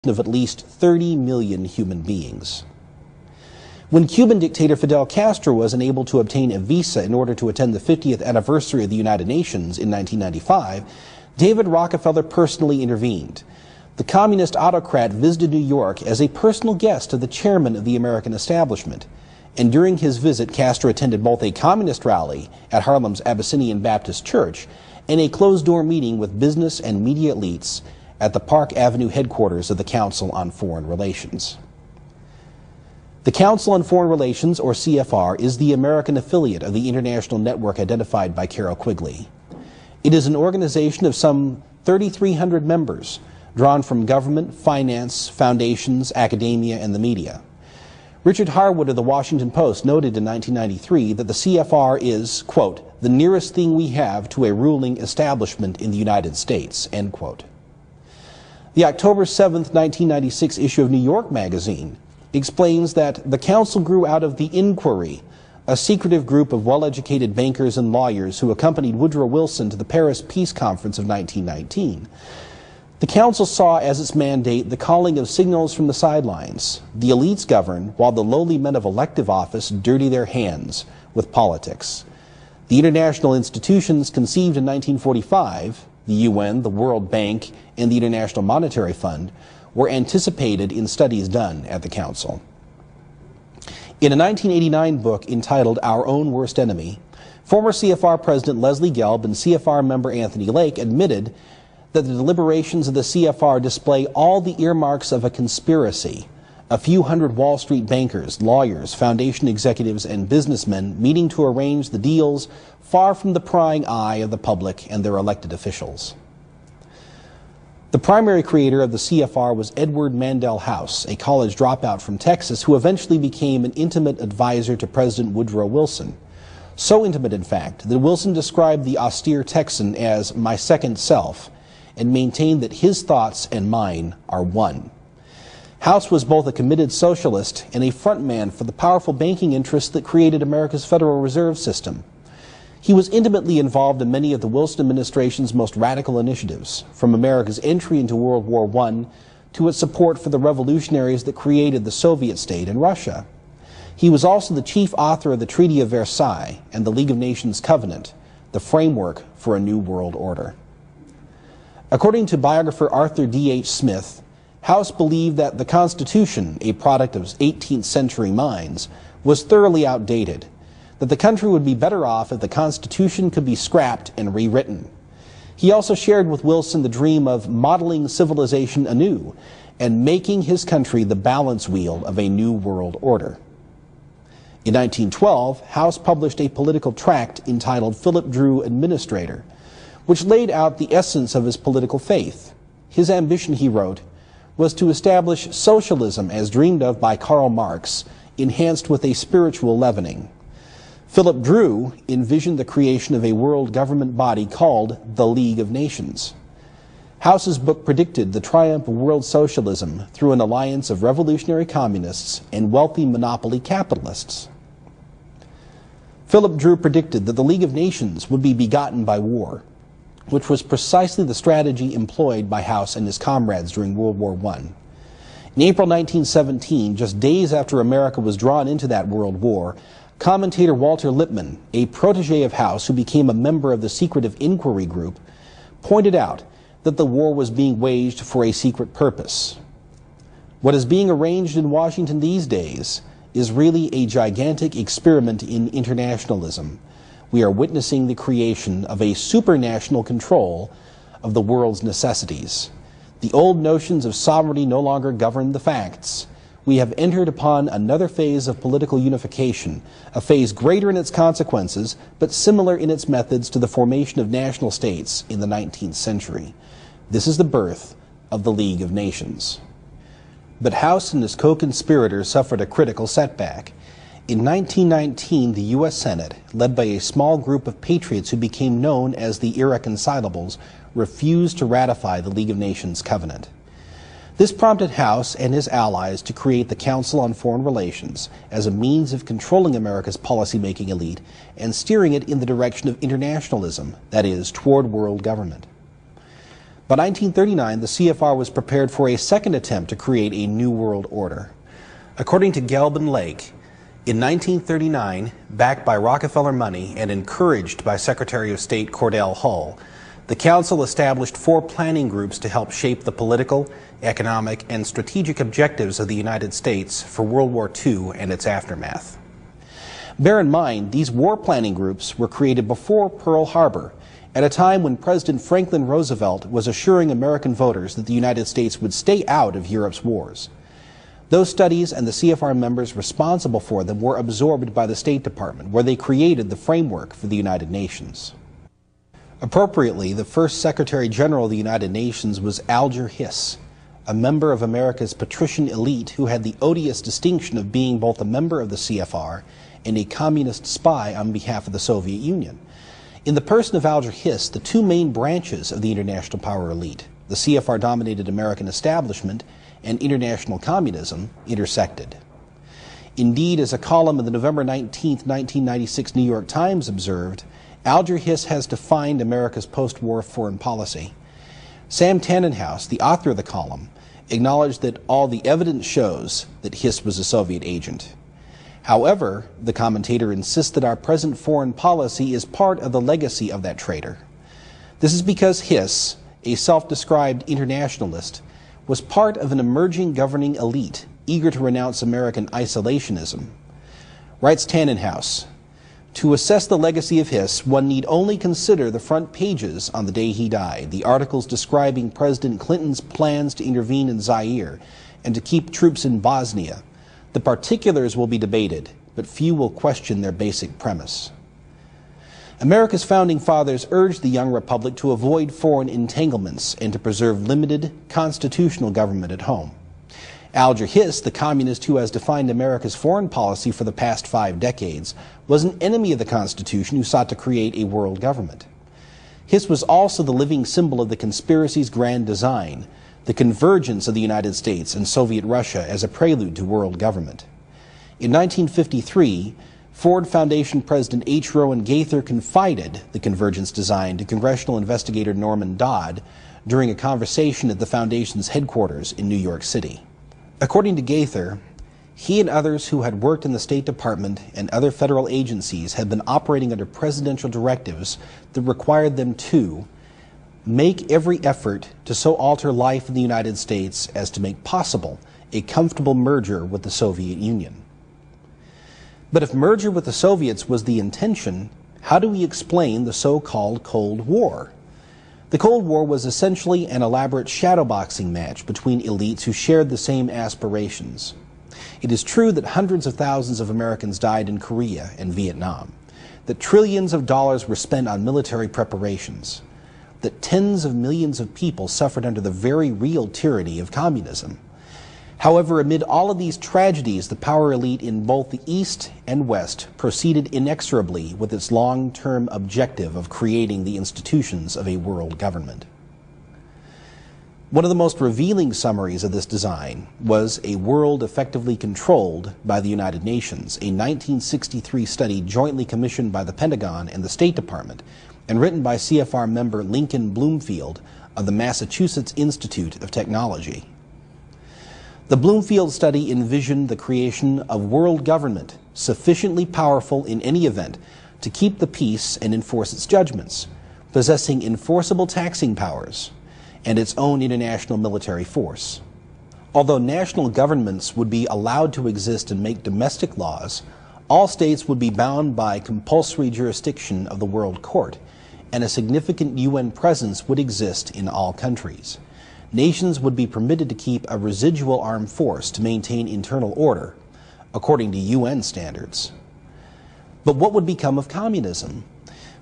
of at least 30 million human beings. When Cuban dictator Fidel Castro was unable to obtain a visa in order to attend the 50th anniversary of the United Nations in 1995, David Rockefeller personally intervened. The communist autocrat visited New York as a personal guest of the chairman of the American establishment, and during his visit, Castro attended both a communist rally at Harlem's Abyssinian Baptist Church and a closed-door meeting with business and media elites at the Park Avenue headquarters of the Council on Foreign Relations. The Council on Foreign Relations, or CFR, is the American affiliate of the international network identified by Carroll Quigley. It is an organization of some 3,300 members, drawn from government, finance, foundations, academia, and the media. Richard Harwood of the Washington Post noted in 1993 that the CFR is, quote, the nearest thing we have to a ruling establishment in the United States, end quote. The October 7, 1996 issue of New York Magazine explains that the Council grew out of the Inquiry, a secretive group of well-educated bankers and lawyers who accompanied Woodrow Wilson to the Paris Peace Conference of 1919. The Council saw as its mandate the calling of signals from the sidelines. The elites govern, while the lowly men of elective office dirty their hands with politics. The international institutions conceived in 1945, the UN, the World Bank, and the International Monetary Fund, were anticipated in studies done at the Council. In a 1989 book entitled Our Own Worst Enemy, former CFR President Leslie Gelb and CFR member Anthony Lake admitted that the deliberations of the CFR display all the earmarks of a conspiracy. A few hundred Wall Street bankers, lawyers, foundation executives, and businessmen meeting to arrange the deals far from the prying eye of the public and their elected officials. The primary creator of the CFR was Edward Mandell House, a college dropout from Texas who eventually became an intimate advisor to President Woodrow Wilson. So intimate, in fact, that Wilson described the austere Texan as my second self, and maintained that his thoughts and mine are one. House was both a committed socialist and a frontman for the powerful banking interests that created America's Federal Reserve System. He was intimately involved in many of the Wilson administration's most radical initiatives, from America's entry into World War I to its support for the revolutionaries that created the Soviet state in Russia. He was also the chief author of the Treaty of Versailles and the League of Nations Covenant, the framework for a new world order. According to biographer Arthur D.H. Smith, House believed that the Constitution, a product of 18th century minds, was thoroughly outdated, that the country would be better off if the Constitution could be scrapped and rewritten. He also shared with Wilson the dream of modeling civilization anew and making his country the balance wheel of a new world order. In 1912, House published a political tract entitled Philip Drew Administrator, which laid out the essence of his political faith. His ambition, he wrote, was to establish socialism as dreamed of by Karl Marx, enhanced with a spiritual leavening. Philip Drew envisioned the creation of a world government body called the League of Nations. House's book predicted the triumph of world socialism through an alliance of revolutionary communists and wealthy monopoly capitalists. Philip Drew predicted that the League of Nations would be begotten by war, which was precisely the strategy employed by House and his comrades during World War I. In April 1917, just days after America was drawn into that world war, commentator Walter Lippmann, a protege of House who became a member of the secretive inquiry group, pointed out that the war was being waged for a secret purpose. What is being arranged in Washington these days is really a gigantic experiment in internationalism. We are witnessing the creation of a supranational control of the world's necessities. The old notions of sovereignty no longer govern the facts. We have entered upon another phase of political unification, a phase greater in its consequences, but similar in its methods to the formation of national states in the 19th century. This is the birth of the League of Nations. But House and his co-conspirators suffered a critical setback. In 1919, the U.S. Senate, led by a small group of patriots who became known as the Irreconcilables, refused to ratify the League of Nations Covenant. This prompted House and his allies to create the Council on Foreign Relations as a means of controlling America's policymaking elite and steering it in the direction of internationalism, that is, toward world government. By 1939, the CFR was prepared for a second attempt to create a new world order. According to Gelb and Lake, in 1939, backed by Rockefeller money and encouraged by Secretary of State Cordell Hull, the Council established 4 planning groups to help shape the political, economic, and strategic objectives of the United States for World War II and its aftermath. Bear in mind, these war planning groups were created before Pearl Harbor, at a time when President Franklin Roosevelt was assuring American voters that the United States would stay out of Europe's wars. Those studies and the CFR members responsible for them were absorbed by the State Department, where they created the framework for the United Nations. Appropriately, the first Secretary General of the United Nations was Alger Hiss, a member of America's patrician elite who had the odious distinction of being both a member of the CFR and a communist spy on behalf of the Soviet Union. In the person of Alger Hiss, the 2 main branches of the international power elite, the CFR-dominated American establishment and international communism, intersected. Indeed, as a column in the November 19, 1996 New York Times observed, Alger Hiss has defined America's post-war foreign policy. Sam Tannenhouse, the author of the column, acknowledged that all the evidence shows that Hiss was a Soviet agent. However, the commentator insists that our present foreign policy is part of the legacy of that traitor. This is because Hiss, a self-described internationalist, was part of an emerging governing elite eager to renounce American isolationism. Writes Tannenhouse, "To assess the legacy of Hiss, one need only consider the front pages on the day he died, the articles describing President Clinton's plans to intervene in Zaire and to keep troops in Bosnia. The particulars will be debated, but few will question their basic premise." America's founding fathers urged the young republic to avoid foreign entanglements and to preserve limited constitutional government at home. Alger Hiss, the communist who has defined America's foreign policy for the past 5 decades, was an enemy of the Constitution who sought to create a world government. Hiss was also the living symbol of the conspiracy's grand design, the convergence of the United States and Soviet Russia as a prelude to world government. In 1953, Ford Foundation President H. Rowan Gaither confided the convergence design to congressional investigator Norman Dodd during a conversation at the Foundation's headquarters in New York City. According to Gaither, he and others who had worked in the State Department and other federal agencies had been operating under presidential directives that required them to make every effort to so alter life in the United States as to make possible a comfortable merger with the Soviet Union. But if merger with the Soviets was the intention, how do we explain the so-called Cold War? The Cold War was essentially an elaborate shadowboxing match between elites who shared the same aspirations. It is true that hundreds of thousands of Americans died in Korea and Vietnam, that trillions of dollars were spent on military preparations, that tens of millions of people suffered under the very real tyranny of communism. However, amid all of these tragedies, the power elite in both the East and West proceeded inexorably with its long-term objective of creating the institutions of a world government. One of the most revealing summaries of this design was A World Effectively Controlled by the United Nations, a 1963 study jointly commissioned by the Pentagon and the State Department, and written by CFR member Lincoln Bloomfield of the Massachusetts Institute of Technology. The Bloomfield study envisioned the creation of world government sufficiently powerful in any event to keep the peace and enforce its judgments, possessing enforceable taxing powers, and its own international military force. Although national governments would be allowed to exist and make domestic laws, all states would be bound by compulsory jurisdiction of the World Court, and a significant UN presence would exist in all countries. Nations would be permitted to keep a residual armed force to maintain internal order, according to UN standards. But what would become of communism?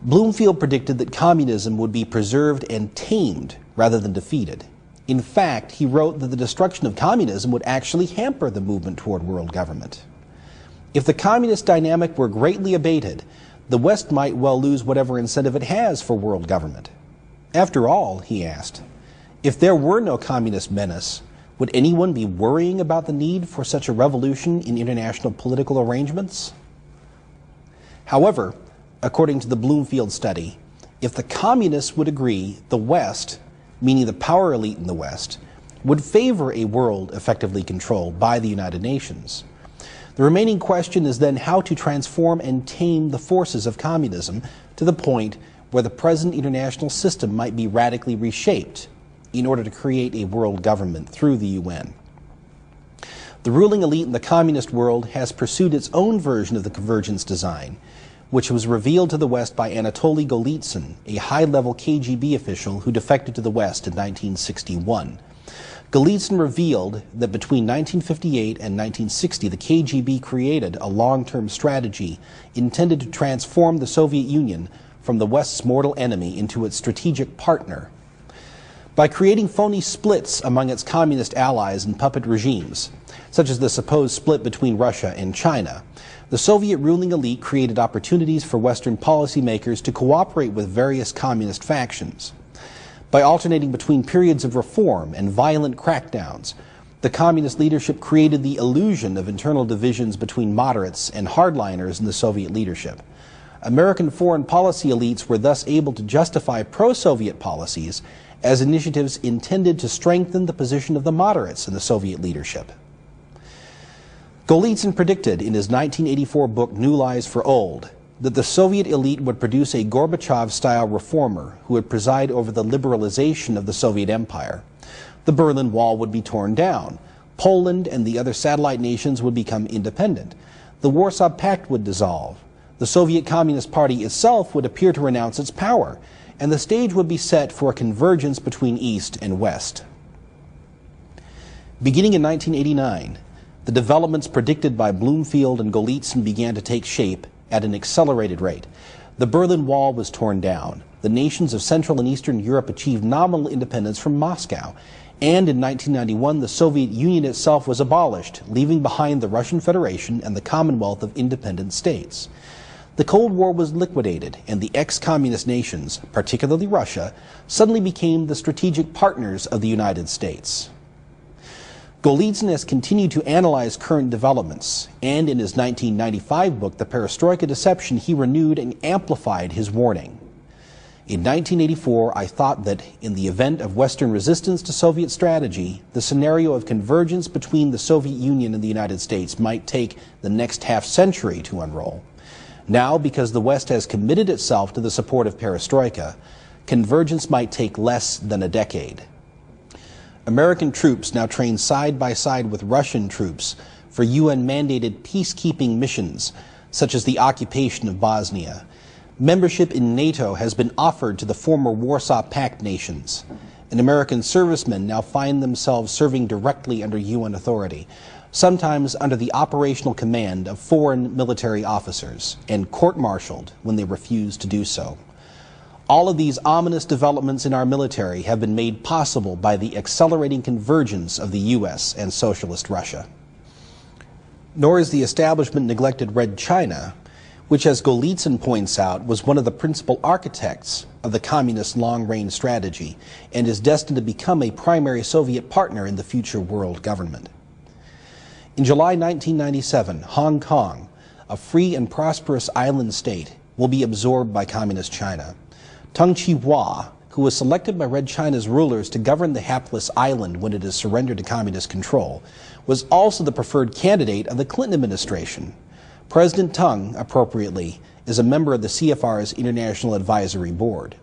Bloomfield predicted that communism would be preserved and tamed rather than defeated. In fact, he wrote that the destruction of communism would actually hamper the movement toward world government. If the communist dynamic were greatly abated, the West might well lose whatever incentive it has for world government. After all, he asked, if there were no communist menace, would anyone be worrying about the need for such a revolution in international political arrangements? However, according to the Bloomfield study, if the communists would agree, the West, meaning the power elite in the West, would favor a world effectively controlled by the United Nations. The remaining question is then how to transform and tame the forces of communism to the point where the present international system might be radically reshaped in order to create a world government through the UN. The ruling elite in the communist world has pursued its own version of the convergence design, which was revealed to the West by Anatoly Golitsyn, a high-level KGB official who defected to the West in 1961. Golitsyn revealed that between 1958 and 1960, the KGB created a long-term strategy intended to transform the Soviet Union from the West's mortal enemy into its strategic partner. By creating phony splits among its communist allies and puppet regimes, such as the supposed split between Russia and China, the Soviet ruling elite created opportunities for Western policymakers to cooperate with various communist factions. By alternating between periods of reform and violent crackdowns, the communist leadership created the illusion of internal divisions between moderates and hardliners in the Soviet leadership. American foreign policy elites were thus able to justify pro-Soviet policies as initiatives intended to strengthen the position of the moderates in the Soviet leadership. Golitsyn predicted in his 1984 book New Lies for Old that the Soviet elite would produce a Gorbachev-style reformer who would preside over the liberalization of the Soviet Empire. The Berlin Wall would be torn down. Poland and the other satellite nations would become independent. The Warsaw Pact would dissolve. The Soviet Communist Party itself would appear to renounce its power, and the stage would be set for a convergence between East and West. Beginning in 1989, the developments predicted by Bloomfield and Golitsyn began to take shape at an accelerated rate. The Berlin Wall was torn down. The nations of Central and Eastern Europe achieved nominal independence from Moscow. And in 1991, the Soviet Union itself was abolished, leaving behind the Russian Federation and the Commonwealth of Independent States. The Cold War was liquidated, and the ex-communist nations, particularly Russia, suddenly became the strategic partners of the United States. Golitsyn has continued to analyze current developments, and in his 1995 book, The Perestroika Deception, he renewed and amplified his warning. In 1984, I thought that in the event of Western resistance to Soviet strategy, the scenario of convergence between the Soviet Union and the United States might take the next half-century to unroll. Now, because the West has committed itself to the support of perestroika, convergence might take less than a decade. American troops now train side by side with Russian troops for UN-mandated peacekeeping missions, such as the occupation of Bosnia. Membership in NATO has been offered to the former Warsaw Pact nations, and American servicemen now find themselves serving directly under UN authority, sometimes under the operational command of foreign military officers, and court-martialed when they refuse to do so. All of these ominous developments in our military have been made possible by the accelerating convergence of the U.S. and socialist Russia. Nor is the establishment neglected Red China, which, as Golitsyn points out, was one of the principal architects of the communist long-range strategy and is destined to become a primary Soviet partner in the future world government. In July 1997, Hong Kong, a free and prosperous island state, will be absorbed by Communist China. Tung Chee-hwa, who was selected by Red China's rulers to govern the hapless island when it is surrendered to Communist control, was also the preferred candidate of the Clinton administration. President Tung, appropriately, is a member of the CFR's International Advisory Board.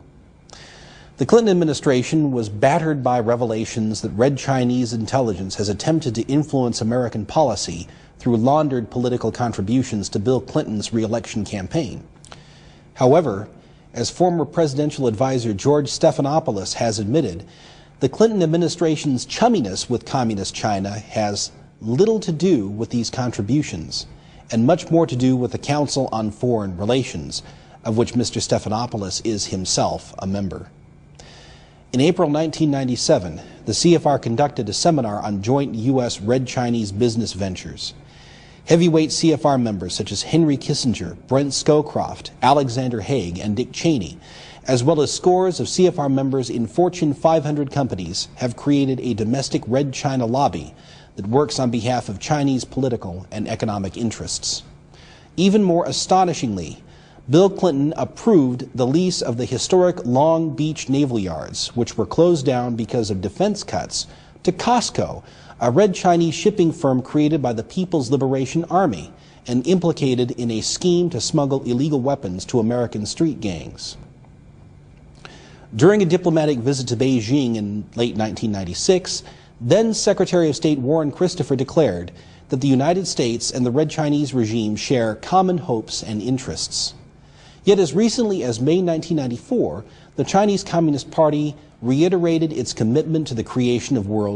The Clinton administration was battered by revelations that Red Chinese intelligence has attempted to influence American policy through laundered political contributions to Bill Clinton's re-election campaign. However, as former presidential advisor George Stephanopoulos has admitted, the Clinton administration's chumminess with Communist China has little to do with these contributions, and much more to do with the Council on Foreign Relations, of which Mr. Stephanopoulos is himself a member. In April 1997, the CFR conducted a seminar on joint U.S. Red Chinese business ventures. Heavyweight CFR members such as Henry Kissinger, Brent Scowcroft, Alexander Haig, and Dick Cheney, as well as scores of CFR members in Fortune 500 companies, have created a domestic Red China lobby that works on behalf of Chinese political and economic interests. Even more astonishingly, Bill Clinton approved the lease of the historic Long Beach Naval Yards, which were closed down because of defense cuts, to Costco, a Red Chinese shipping firm created by the People's Liberation Army and implicated in a scheme to smuggle illegal weapons to American street gangs. During a diplomatic visit to Beijing in late 1996, then Secretary of State Warren Christopher declared that the United States and the Red Chinese regime share common hopes and interests. Yet as recently as May 1994, the Chinese Communist Party reiterated its commitment to the creation of world